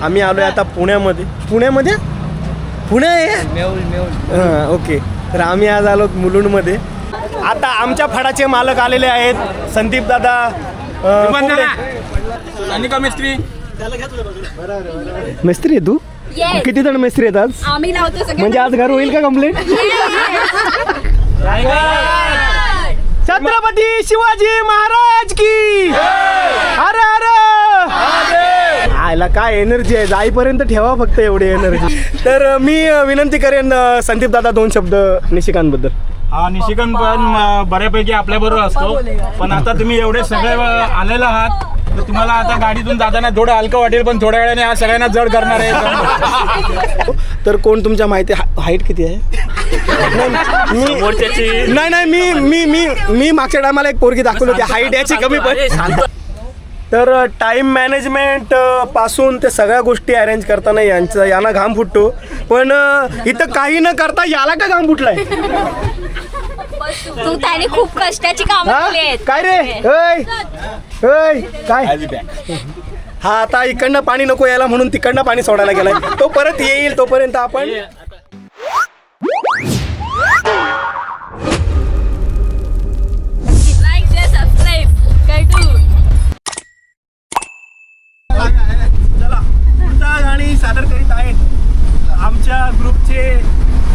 आम्ही आलोय आता पुण्यामध्ये. पुणे आहे. ओके, तर आम्ही आज आलो मुलुंडमध्ये. आता आमच्या फडाचे मालक आलेले आहेत, संदीप दादा अनिका मिस्त्री. मिस्त्री आहे तू? किती जण मिस्त्री आहेत आज? आम्ही लावतो सगळे. म्हणजे आज घर होईल का कंप्लीट? छत्रपती शिवाजी महाराज की. अरे अरे आयला काय एनर्जी आहे, जाईपर्यंत ठेवा फक्त एवढी एनर्जी. तर मी विनंती करेन संदीप दादा 2 शब्द निशिकांतबद्दल. हा, निशिकांत पण बऱ्यापैकी आपल्या बरोबर असतो, पण आता तुम्ही एवढे सगळे आलेला आहात तर तुम्हाला आता गाडीतून जाताना थोडं हलकं वाटेल, पण थोड्या वेळाने हा सगळ्यांना जड करणार आहे. तर कोण तुमच्या माहिती हाईट किती आहे? मी मागच्या टायमाला एक पोरगी दाखवली होती, हाईट याची कमी पण. तर टाईम मॅनेजमेंट पासून ते सगळ्या गोष्टी अरेंज करताना यांना घाम फुटतो, पण इथं काही न करता याला का घाम फुटलाय? तू त्याने खूप कष्टाची कामं केली आहेत. काय रे काय? हा, आता इकडनं पाणी नको यायला म्हणून तिकडनं पाणी सोडायला गेलाय. तो परत येईल, तोपर्यंत आपण लाईक शेअर सबस्क्राईब कर तू. चला, पुढचा गाणी सादर करीत आहेत आमच्या ग्रुपचे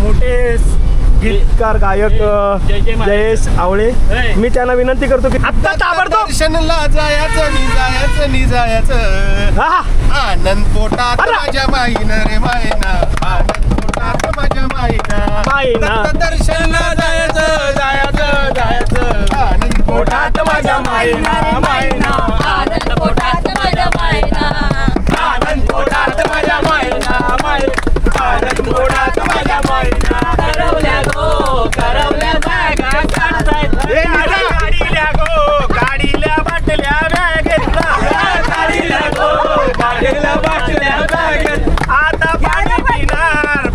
मोठे गीतकार गायक जयेश आवळे. मी त्यांना विनंती करतो की आत्ता ताबडतोब दर्शनला जायचं निजायचं आनंद पोटात माझ्या माईनं रे मायना, आनंद पोटात माझ्या माईना. दर्शनला जायचं आनंद पोटात माझ्या माईना, आनंद पोटात माझ्या मायना, आनंद पोटात माझ्या माईना, आनंद पोटात माझ्या माईना. करवल्या बॅगा काढतायत, गाडील्या बाटल्या बॅगेतला, गाडील्या बाटल्या बॅगेत. आता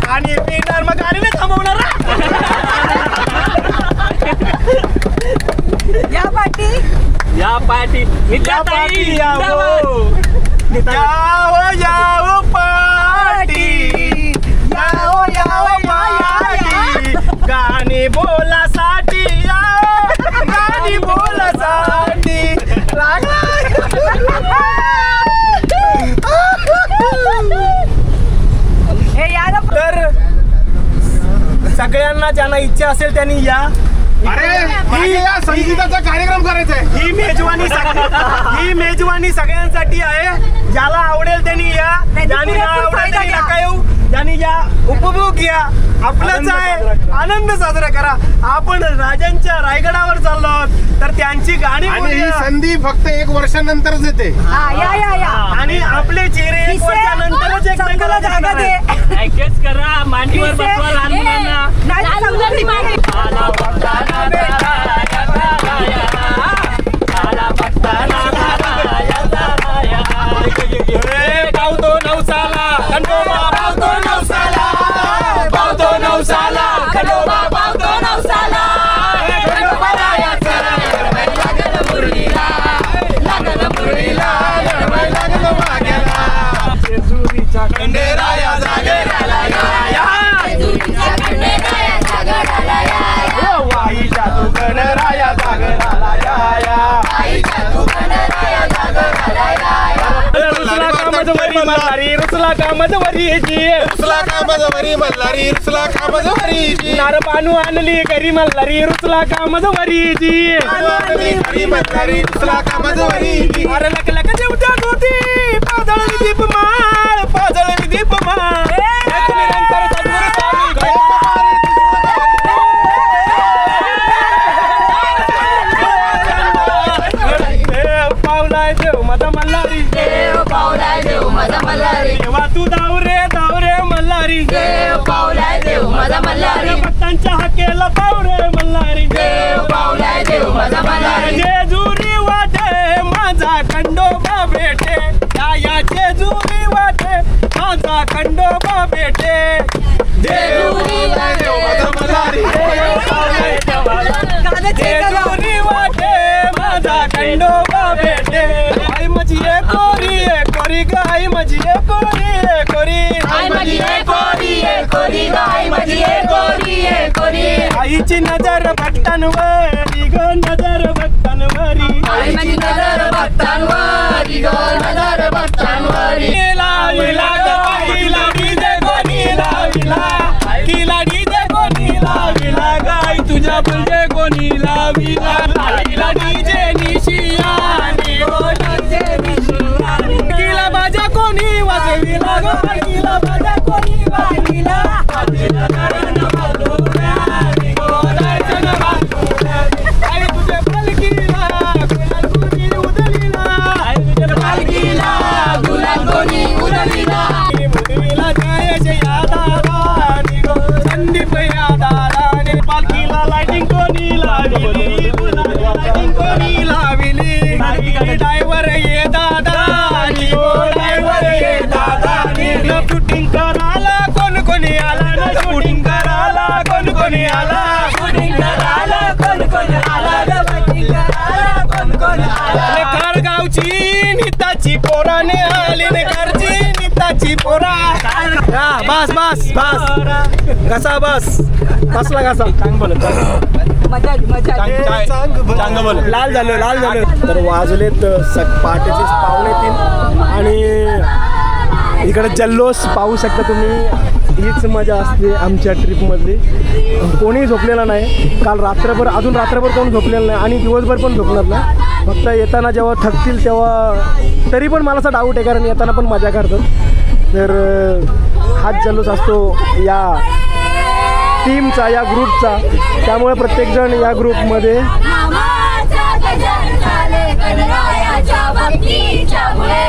पाणी पिणार मग गाडीने थांबवणार. या पाठी यावो पाटी, यावो पाटी, गाणी बोलासाठी गाणी बोलासाठी तर सगळ्यांना ज्यांना इच्छा असेल त्यांनी या. अरे संगीताचा कार्यक्रम करायचा आहे. ही मेजवानी सगळ्यांसाठी आहे. ज्याला आवडेल त्यांनी या, ज्यांनी ना आवडेल त्यांनी नका येऊ. ज्यांनी या, उपभोग घ्या, आपलंच आहे, आनंद साजरा करा. आपण राजांच्या रायगडावर चाललो आहोत, तर त्यांची गाणी आणि ही बोलूया. संधी फक्त 1 वर्षानंतरच येते. आणि आपले चेहरे 1 वर्षानंतरच एकमेकाला जागा दे. ऍडजस्ट करा, मांडीवर बसवा लहान मुलांना. पावतो नवसाला खंडोबा, पावतो नवसाला, पावतो नवसाला खंडोबा, पावतो नवसाला. लागल मुरळीला, लागल वाग्याला, जेजुरीच्या खंडेराया जागेला या, वाईच्या तू गणराया जागराला या. रुसला कामज वरी मल्हारी, रुसला कामज वरी जी, रुसला कामज वरी मल्हारी, रुसला कामज वरी जी. नार पानू आणली घरी मल्हारी, रुसला कामज वरी जी. घरी मल्हारी, रुसला कामज वरी जी. अरे लक लक जेवत्या होती, पाजळली दीपमाळ, पाजळली दीपमाळ. निरंतर सद्गुरू स्वामी पावलाय देव माझा मल्हारी, देव पावलाय देव माझा मल्हारी, देवा तू धावरे मल्हारी, देव पावलाय देव माझा मल्हारी, भक्तांच्या हाकेला पावरे मल्हारी, देव पावलाय देव माझा मल्हारी, जेजुरी वाटे माझा खंडोबा भेटे, या जेजुरी कोरी आई माझी ए कोरी ए कोरी ग आई माझी ए कोरी ए कोरी आईची नजर भक्तांवरी ग नजर भक्तांवरी आई माझी नजर भक्तांवरी ग नजर भक्तांवरी लाविला गाईला डीजे कोणी लाविला किला डीजे कोणी लाविला गाय तुझ्या म्हणजे कोणी लाविला लाविला डीजे निशियानी गो डीजे निशियानी किला बाजा कोणी वाजविला गो किला बाजा कोणी वाजविला वाजविला नरण वाजवण्यानी गो दर्शन वाजवण्यानी आई तुझ्या पालखीला गुलाल कोणी उधळीला आई तुझ्या पालखीला गुलाल कोणी उधळीला मुदवीला जयश या दादानी गो संदीप या दादानी पालखीला लाइटिंग कोणी लाविली लाइटिंग कोणी लाविली ड्रायव्हर ये दादानी गो ड्रायव्हर ये दादानी शूटिंग करायला कोण कोणी आला ना शूटिंग करायला कोण कोणी आला शूटिंग करायला कोण कोणी आला शूटिंग करायला कोण कोणी आला कारगावची निताची पोराने आली ने करची निताची पोरा हा बस बस बस घसा बस बसला घसा चांग बोल चांग बोल. लाल झालं तर वाजलेत पहाटेचे 2:45 आणि इकडे जल्लोष पाहू शकता तुम्ही. हीच मजा असते आमच्या ट्रिपमधली. कोणी झोपलेला नाही काल रात्रभर, अजून रात्रभर कोण झोपलेलं नाही आणि दिवसभर पण झोपणार नाही. फक्त येताना जेव्हा थकतील तेव्हा तरी पण मला असा डाऊट आहे कारण येताना पण मजा करतात. तर हाच जल्लोष असतो या टीमचा, या ग्रुपचा. त्यामुळे प्रत्येकजण या ग्रुपमध्ये नामाचा गजर झाले गणरायाच्या भक्तीच्या मुळे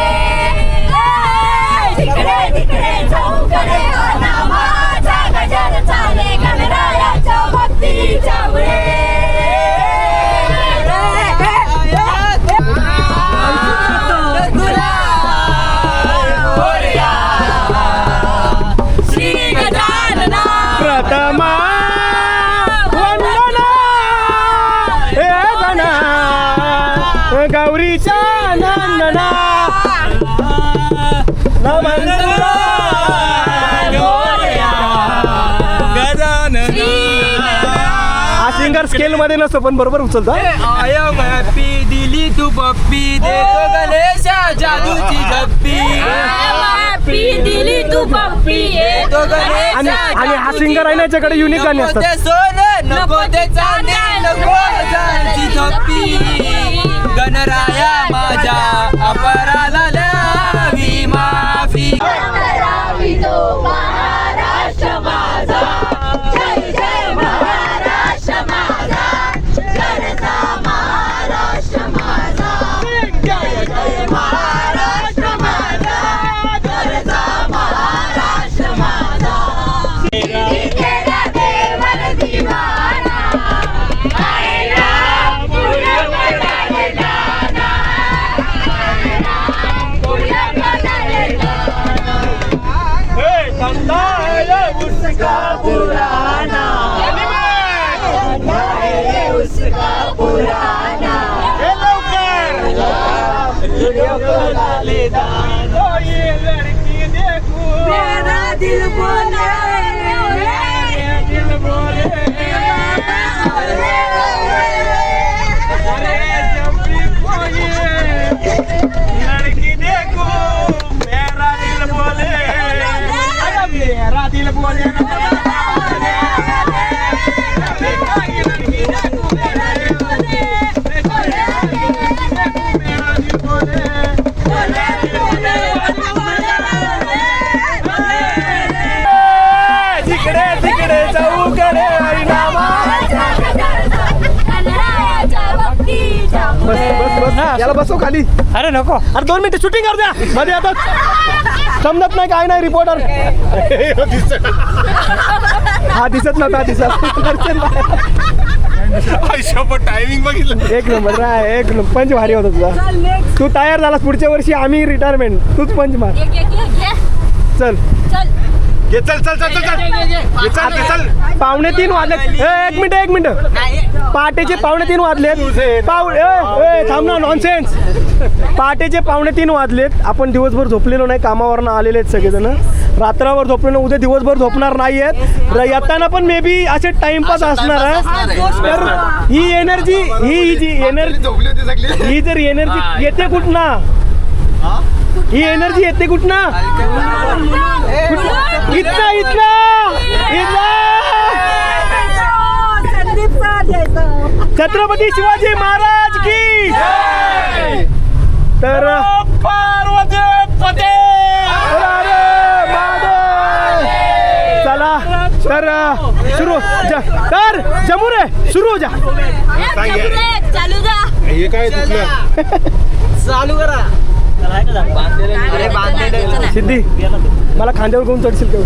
तिकडे तिकडे चौकडे नामाचा गजर झाले गणरायाच्या भक्तीच्या मुळे श्री गजानना प्रथमा वंदना हे गणा गौरीच्या नंदना नमन हा सिंगर स्केल मध्ये नसतो पण बरोबर उचलतो. पप्पी दिली तू पप्पी देतो गणेशा जादूची झप्पी पप्पी दिली तू पप्पी देतो आणि हा सिंगर आहे ना याच्याकडे युनिक गाणी नको असतात. ते सोनं नको ते चांदी नको हजारची झप्पी गणराया माझ्या अपराला लावी माफी करावी तो महाराष्ट्र माझा जय जय महाराष्ट्र माझा गरजा महाराष्ट्र माझा जय जय महाराष्ट्र माझा गरजा महाराष्ट्र माझा तेरा देवर दिवाना आयला पुण्य करायला जाना पुण्य करायला जाना उसका पुराना उसका पुराना मेरा दिल बोले लड़की देखो मेरा दिल बोले मेरा दिल बोले तिकडे तिकडे चौकडे बस बस बस याला बसव खाली. अरे नको, अरे 2 मिनिटं शूटिंग करू द्या मध्ये. आता समजत नाही काय नाही रिपोर्टर. हा दिसत नव्हता टायमिंग बघितलं. एक नंबर नाही, एक नंबर. पंच भारी होता तुझा. तू तयार झालास पुढच्या वर्षी आम्ही रिटायरमेंट, तूच पंच मार. चल चल घे चल चल चल चल चल घे चल घे चल 2:45 वाजलेत. एक मिनिट पहाटेचे 2:45 वाजलेत. थांब ना, नॉनसेन्स. पहाटेचे 2:45 वाजलेत. आपण दिवसभर झोपलेलो नाही, कामावरनं आलेले आहेत सगळेजण. रात्रभर झोपलेलो, उद्या दिवसभर झोपणार नाही आहेत. येताना पण मे बी असे टाइमपास असणार आहे. तर ही एनर्जी ही जर एनर्जी येते कुठनं, ही एनर्जी येते कुठनं? छत्रपती शिवाजी महाराज की. तर पार्वती पते. चला तर सुरू तर जमू रे, सुरू हो जा. चालू जा. हे काय तुझं चालू करा. अरे बांधलेलं. सिद्धी मला खांद्यावर घेऊन चढशील का?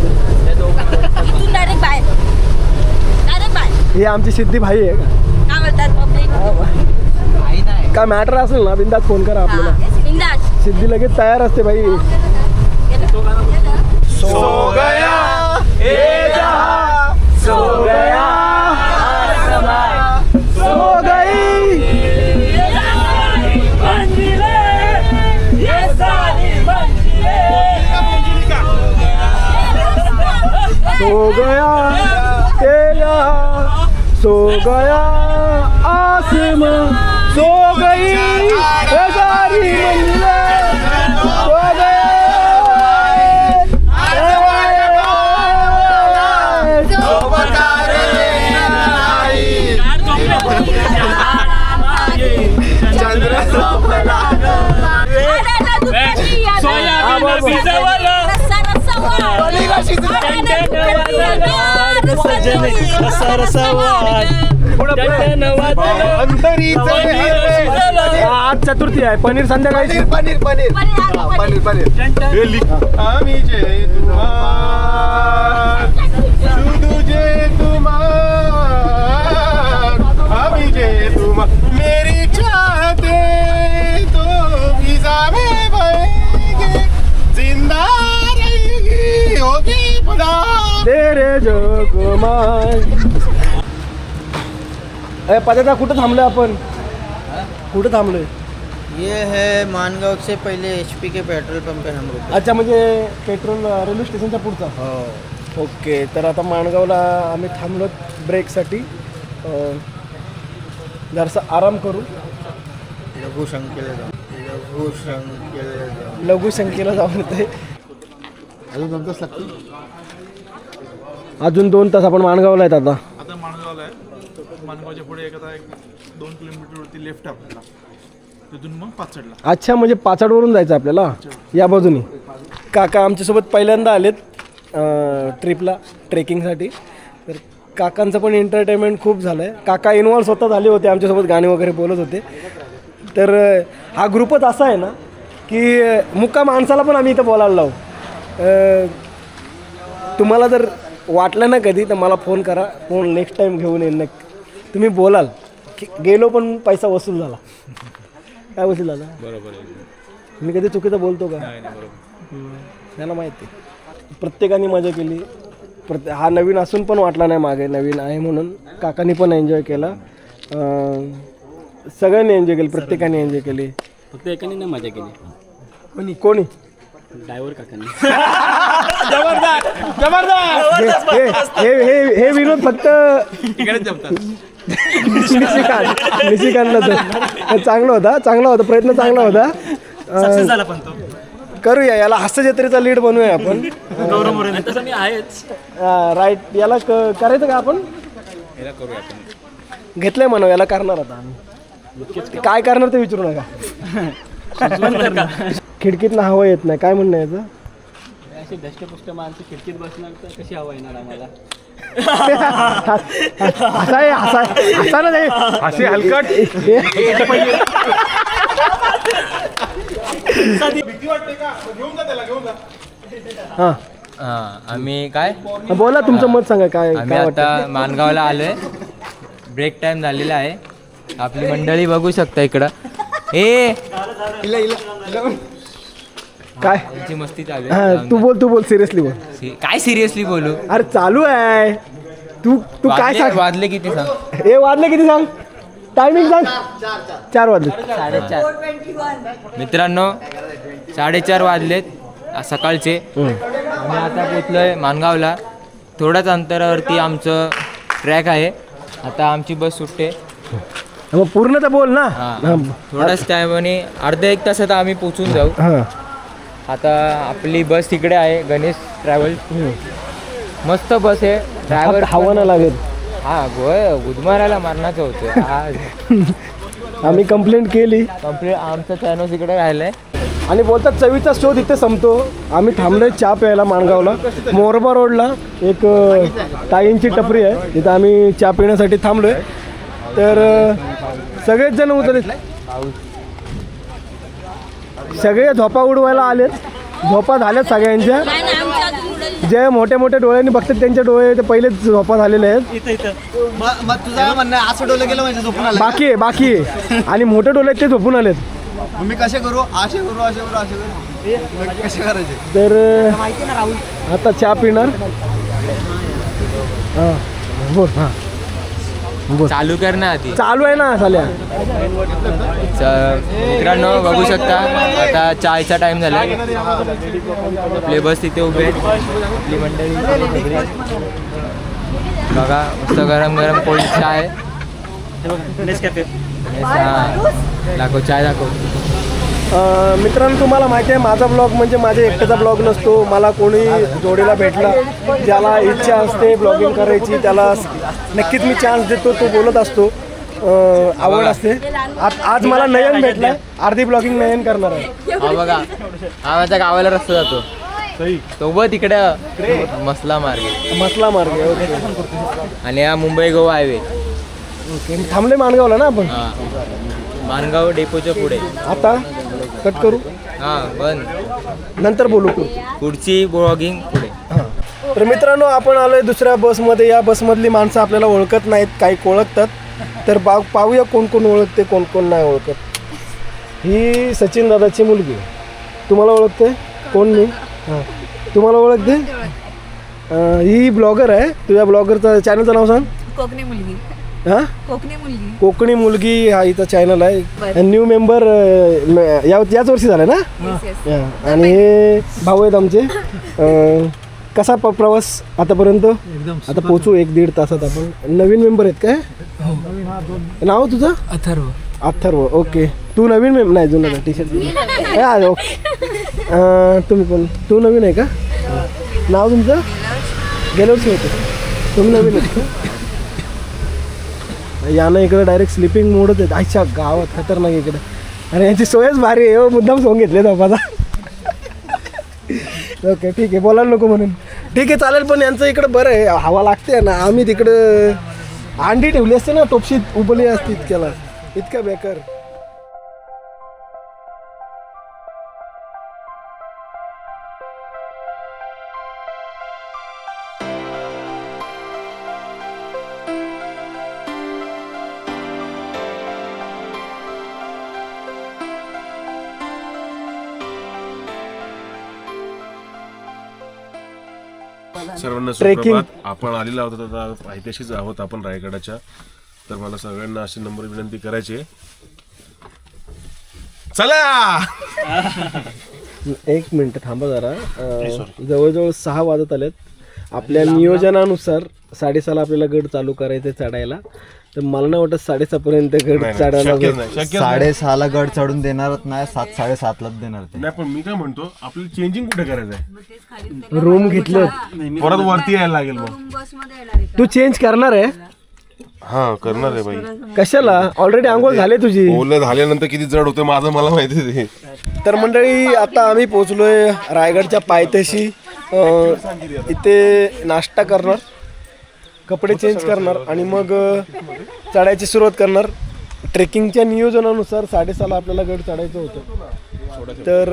इथून डायरेक्ट बाहेर हे आमची सिद्धी भाई आहे का? काय म्हणतात पब्लिक? काय मॅटर असेल ना बिंदास फोन करा आपल्याला. बिंदास. सिद्धी लगेच तयार असते भाई. सो गया ए जहां, सो गया आसमां, सो गई सो गया तेरा, सो गया आसमां, सो गई ये सारी मंजिलें, सो गए आज चतुर्थी आहे. पनीर संध्याकाळी. पनीर पनीर पनीर पनीर हे लिख आम्ही जे तुम्हार तुझे तुम्हार आम्ही जे तुम्हार मेरी चाहते तो जावे बहेंगे जिंदा रहेगी होगी खुदा तेरे जो कुमार. पदार्थ कुठं थांबलोय आपण? कुठं थांबलोय? ये है मानगाव से पहले HP के पेट्रोल पंप पे हम रुके. अच्छा, म्हणजे पेट्रोल रेल्वे स्टेशनच्या पुढचा. हो. ओके, तर आता माणगावला आम्ही थांबलो ब्रेकसाठी. जरासा आराम करू. लघुशंकेला जाऊ. लघुशंकेला जाऊन येते. अजून 2 तास लागतील. अजून 2 तास आपण माणगावला आहेत आता. आता माणगावला आहे. माणगावच्या पुढे एक 2 किलोमीटरवरती लेफ्ट आहे आपल्याला. तिथून मग पाचडला. अच्छा, म्हणजे पाचाडवरून जायचं आपल्याला या बाजूनी. काका आमच्यासोबत पहिल्यांदा आलेत ट्रिपला, ट्रेकिंगसाठी. तर काकांचं पण एंटरटेनमेंट खूप झालं आहे. काका इन्व्हॉल्व स्वतः झाले होते आमच्यासोबत, गाणे वगैरे बोलत होते. तर हा ग्रुपच असा आहे ना की मुक्का माणसाला पण आम्ही इथं बोलायला लावू. तुम्हाला जर वाटलं ना कधी तर मला फोन करा, फोन नेक्स्ट टाईम घेऊन येईन. तुम्ही बोलाल की गेलो पण पैसा वसूल झाला. काय वसूल झाला? बरोबर आहे. मी कधी चुकीचं बोलतो का? त्यांना माहिती. प्रत्येकाने मजा केली. हा नवीन असून पण वाटला नाही मागे नवीन आहे म्हणून. काकांनी पण एन्जॉय केला. सगळ्यांनी एन्जॉय केली, प्रत्येकाने एन्जॉय केली. फक्त एकाने नाही मजा केली. कोणी? ड्रायव्हर काकांनी. हे विनोद फक्त निशिकांतला. चांगला होता प्रयत्न चांगला होता. करूया याला हास्य जत्रेचा लीड बनवूया आपण. तसं मी आहेच. राईट, याला करायचं का आपण? घेतलंय म्हणा, याला करणार आता आम्ही. काय करणार ते विचारू नका. खिडकीतनं हवा येत नाही. काय म्हणणं याचं? अशी धष्टपुष्ट माणसं खिडकीत बसणार तर कशी हवा येणार आम्हाला? हसा नाही, असे हलकट भीती वाटते का? घेऊन जा त्याला, घेऊन जा. हां, आम्ही काय बोला तुमचं मत सांगा. काय आम्ही आता माणगावला आलोय. ब्रेक टाइम झालेला आहे. आपली मंडळी बघू शकता इकडं. काय यांची मस्ती चालू हा, आहे. तू बोल सिरियसली बोल. काय सिरियसली बोलू? अरे चालू आहे. तू काय सांग. वाजले किती सांग? ए वाजले किती सांग, टायमिंग सांग. 4 वाजले. 4:30. मित्रांनो 4:30 वाजलेत सकाळचे. आम्ही आता पोचलोय माणगावला. थोड्याच अंतरावरती आमचं ट्रॅक आहे. आता आमची बस सुटते. मग पूर्ण तर बोल ना. हा. थोड्याच टायमाने अर्धा 1 तासात आम्ही पोचून जाऊ. हा. आता आपली बस तिकडे आहे, गणेश ट्रॅव्हल. मस्त बस आहे. ड्रायव्हर हवा ना लागेल. हा गुदमारायला मारण्याचं होतं. हा आम्ही कंप्लेंट केली. कंप्लीट आमचं चॅनल तिकडे राहिलंय. आणि बोलतात चवीचा शोध इथे संपतो. आम्ही थांबलोय चहा प्यायला माणगावला. मोरबा रोडला एक ताईंची टपरी आहे, तिथं आम्ही चहा पिण्यासाठी थांबलोय. तर सगळेच जण उतरले. सगळे झोपा उडवायला आलेत. झोपा झाल्यात सगळ्यांच्या. जे मोठ्या मोठ्या डोळ्यांनी बघतात त्यांचे डोळे ते पहिलेच झोपा झालेले आहेत. मग तुझं म्हणणं असं डोलं गेलं म्हणजे झोपून आलं. बाकी आहे आणि मोठे डोळे आहेत ते झोपून आलेत. मी कसे करू, असे कसे करायचे. तर आता चहा पिणार. हां बोल. हां चालू कर ना आधी. चालू आहे ना साल्या. मित्रांनो बघू शकता आता चायचा टाइम झाला. आपले बस तिथे उभे आहेत. आपली मंडळी बघा मस्त गरम गरम कोल्ड चाय. दाखव चाय दाखव. मित्रांनो तुम्हाला माहिती आहे माझा ब्लॉग म्हणजे माझ्या एकट्याचा ब्लॉग नसतो. मला कोणी जोडीला भेटला ज्याला इच्छा असते ब्लॉगिंग करायची त्याला नक्कीच मी चान्स देतो. तो बोलत असतो. आवड असते. आज मला नयन भेटलाय. अर्धी ब्लॉगिंग नयन करणार आहे. हा बघा हा माझ्या गावाला रस्ता जातो. सोबत इकडे मसला मार्ग ओके. आणि हा मुंबई गोवा हायवे. ओके थांबले माणगावला ना आपण. माणगाव डेपोच्या पुढे. आता कट करू. हा बंद. नंतर बोलू. पुढची ब्लॉगिंग पुढे. तर मित्रांनो आपण आलोय दुसऱ्या बसमध्ये. या बसमधली माणसं आपल्याला ओळखत नाहीत, काही ओळखतात. तर पाहूया कोण कोण ओळखते कोण कोण नाही ओळखत. ही सचिन दादाची मुलगी. तुम्हाला ओळखते कोण? मी. हां तुम्हाला ओळखते. ही ब्लॉगर आहे. तुझ्या ब्लॉगरचं चॅनलचं नाव सांग. कोकणी मुलगी. हां कोकणी मुलगी हा इथं चॅनल आहे. न्यू मेंबर याच वर्षी झालं ना. आणि हे भाऊ आहेत आमचे. कसा प्रवास आतापर्यंत? आता पोचू 1-1.5 तासात आपण. नवीन मेंबर आहेत काय? नाव तुझं? अथर्व. ओके. तू नवीन नाही जुनं टी शर्ट. ओके. तुम्ही पण तू नवीन आहे का? नाव तुमचं? गेल्या वर्षी होतं. तुम्ही नवीन आहे. यानं इकडे डायरेक्ट स्लिपिंग मोडच आहेत. अच्छा गावात खतरनाक इकडे. आणि यांची सोयच भारी आहे. मुद्दाम सोंग घेतले झोपाचा. ओके ठीक आहे बोलायला नको म्हणून. ठीक आहे चालेल. पण यांचं इकडं बरं आहे हवा लागते ना. आम्ही तिकडं अंडी ठेवली असते ना टोपशीत उबली असते इतक्याला. इतका बेकार. सर्वांना ट्रेकिंग. सुप्रभात. आपण आलेलो आहोत आता पायथ्याशीच आहोत आपण रायगडाच्या. तर मला सगळ्यांना अशी नम्र विनंती करायची आहे. चला 1 मिनिट थांबा जरा. जवळजवळ 6 वाजत आलेत. आपल्या नियोजनानुसार 6:30 आपल्याला गड चालू करायचं चढायला. तर मला नाही वाटत 6:30 पर्यंत गड चढायला. शक्यच नाही, शक्यच नाही. 6:30 गड चढून देणारच नाही. 7-7:30 देणार ते. नाही पण मी काय म्हणतो आपल्याला चेंजिंग कुठे करायचं आहे? रूम घेतलं परत वरती यायला लागेल मग. तू चेंज करणार आहे? हा करणार आहे बाई. कशाला? ऑलरेडी आंघोळ झाले तुझी. ओलं झाल्यानंतर किती जड होतं माझं मला माहिती आहे. तर मंडळी आता आम्ही पोचलोय रायगडच्या पायथ्याशी. इथे नाश्ता करणार, कपडे चेंज करणार आणि मग चढायची सुरुवात करणार. ट्रेकिंगच्या नियोजनानुसार 6:30 आपल्याला गड चढायचं होतं. तर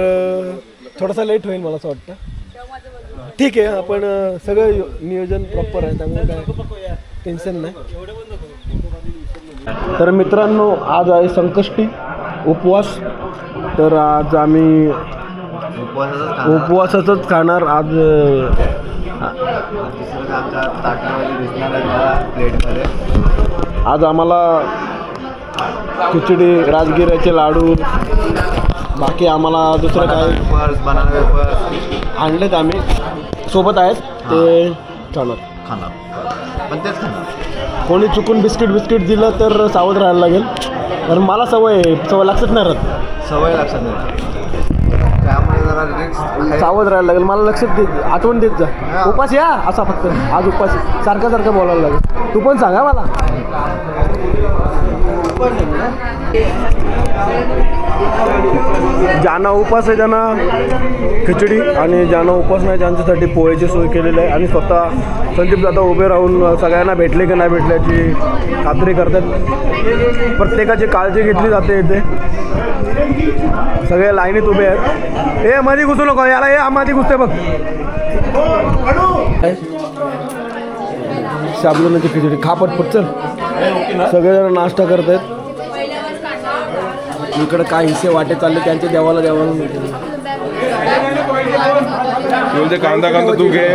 थोडासा लेट होईल मला असं वाटतं. ठीक आहे आपण सगळं नियोजन प्रॉपर आहे त्यामुळे काय टेन्शन नाही. तर मित्रांनो आज आहे संकष्टी उपवास. तर आज आम्ही उपवासाचंच खाणार आज. आज आम्हाला खिचडी, राजगिऱ्याचे लाडू, बाकी आम्हाला दुसरं काय आणलेत आम्ही सोबत आहेत ते खाणार. पण तेच खाणार. कोणी चुकून बिस्किट दिलं तर सावध राहायला लागेल, कारण मला सवय लक्षात नाही राहत. सवय लक्षात नाही, त्यामुळे जरा रिक्स सावध राहायला लागेल. मला लक्षात आठवण देत जा. उपास या असा फक्त आज उपास सारखं बोलायला लागेल. तू पण सांगा मला. ज्यांना उपास आहे त्यांना खिचडी, आणि ज्यांना उपास नाही त्यांच्यासाठी पोह्याची सोय केलेली आहे. आणि स्वतः संदीप दादा उभे राहून सगळ्यांना भेटले की नाही भेटल्याची खात्री करतात. प्रत्येकाची काळजी घेतली जाते इथे. सगळे लाईनीत उभे आहेत. हे मध्ये घुसू नको, याला हे मध्ये घुसते बघ. साबुदाण्याची खिचडी खा पटपट चल. सगळेजण नाश्ता करत आहेत. इकडे काय हिस्से वाटे चालले त्यांच्या देवाला कांदा तू घे.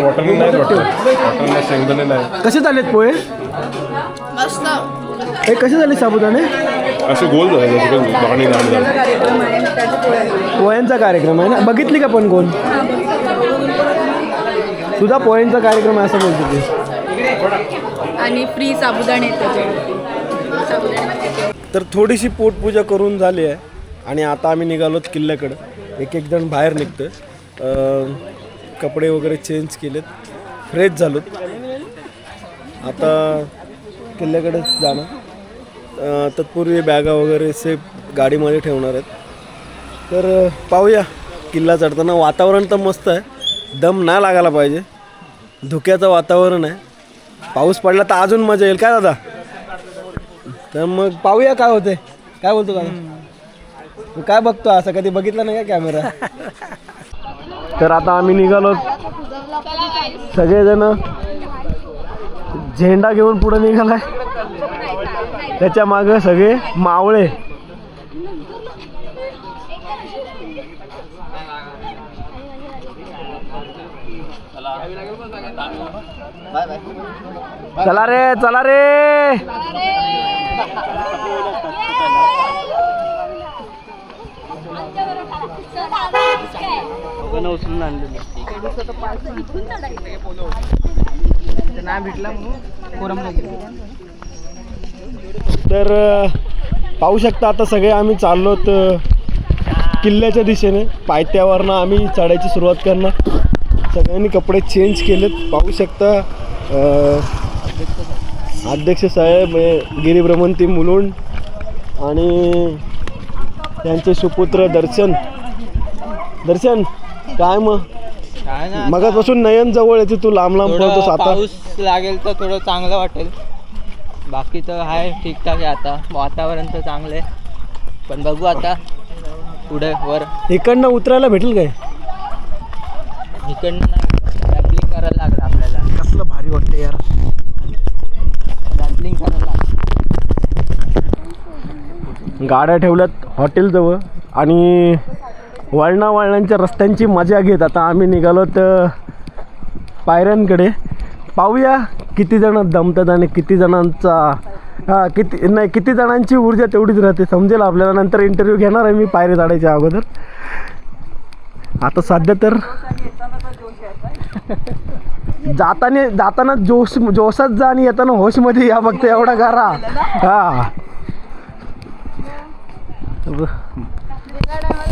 वाटण नाही, वाटण शेंगदाणे नाही. कसे चाललेत पोहे? हे कसे झाले साबुदाणे? असे गोल झाले. पोह्यांचा कार्यक्रम आहे ना, बघितली का पण कोण? तुझा पोह्यांचा कार्यक्रम आहे असं बोलतो ते. आणि फ्री साबुदाणे तर थोडीशी पोटपूजा करून झाली आहे आणि आता आम्ही निघालोत किल्ल्याकडं. एक जण बाहेर निघतं. कपडे वगैरे चेंज केलेत, फ्रेश झालोत. आता किल्ल्याकडे जाणार. तत्पूर्वी बॅगा वगैरे सेफ गाडीमध्ये ठेवणार आहेत. तर पाहूया. किल्ला चढताना वातावरण तर मस्त आहे, दम नाही लागायला पाहिजे. धुक्याचं वातावरण आहे. पाऊस पडला तर अजून मजा येईल काय दादा? तर मग पाहूया काय होते. काय बोलतो दादा? काय बघतो असं? कधी बघितलं नाही का कॅमेरा? तर आता आम्ही निघालो. सगळेजण झेंडा घेऊन पुढे निघालाय. त्याच्या मागे सगळे मावळे. चला रे. तर पाहू शकता आता सगळे आम्ही चाललोत किल्ल्याच्या दिशेने. पायथ्यावरनं आम्ही चढायची सुरुवात करणार. सगळ्यांनी कपडे चेंज केलेत. पाहू शकता अध्यक्ष साहेब गिरीभ्रमंती मुलुंड आणि त्यांचे सुपुत्र दर्शन. काय मगापासून नयन जवळ येते, तू लांब पळतो. पाऊस लागेल तर थोडं चांगलं वाटेल. बाकी तर आहे ठीकठाक आहे. आता वातावरण तर चांगलं आहे, पण बघू आता पुढे वर. इकडनं उतरायला भेटेल काय? इकडनं रॅपलिंग करायला लागलं आपल्याला. कसलं भारी वाटतं यार. रॅपलिंग करायला लागलं. गाड्या ठेवल्यात हॉटेलजवळ आणि वळणाच्या रस्त्यांची मजा घेत आता आम्ही निघालो तर पायऱ्यांकडे. पाहूया किती जण दमतात आणि किती जणांचा किती जणांची ऊर्जा तेवढीच राहते समजेल आपल्याला. नंतर इंटरव्ह्यू घेणार आहे मी पायऱ्या चढायच्या अगोदर. आता सध्या तर जाताना जोशात जा आणि येताना होशमध्ये या. फक्त एवढा करा. हा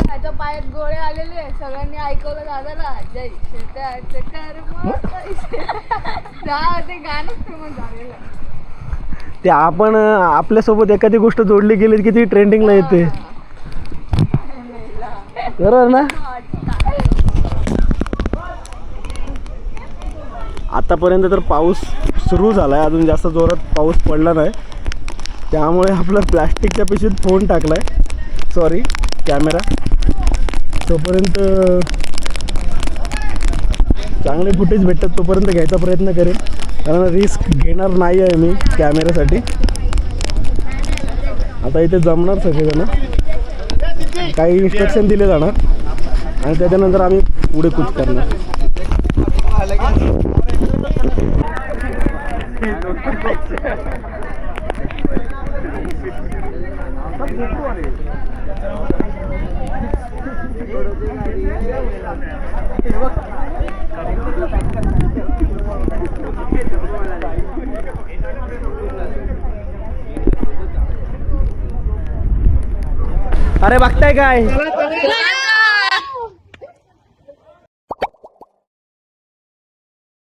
माझ्या पायात गोळे आलेले, सगळ्यांनी ऐकवलं दादाला. जय शेताचे कर्म ते गाणं फेमस झालेलं. ते आपण आपल्यासोबत एखादी गोष्ट जोडली गेली की ती ट्रेंडिंगला येते. बरोबर ना? आतापर्यंत तर पाऊस सुरू झाला आहे, अजून जास्त जोरात पाऊस पडला नाही. त्यामुळे आपला प्लॅस्टिकच्या पिशवीत फोन टाकला आहे, सॉरी कॅमेरा. तोपर्यंत चांगले फुटेज भेटतात तोपर्यंत घ्यायचा प्रयत्न करेन, कारण रिस्क घेणार नाही आहे मी कॅमेऱ्यासाठी. आता इथे जमणार सगळेजण. काही इन्स्ट्रक्शन दिले जाणार आणि त्याच्यानंतर आम्ही पुढे कूच करणार. अरे बघताय काय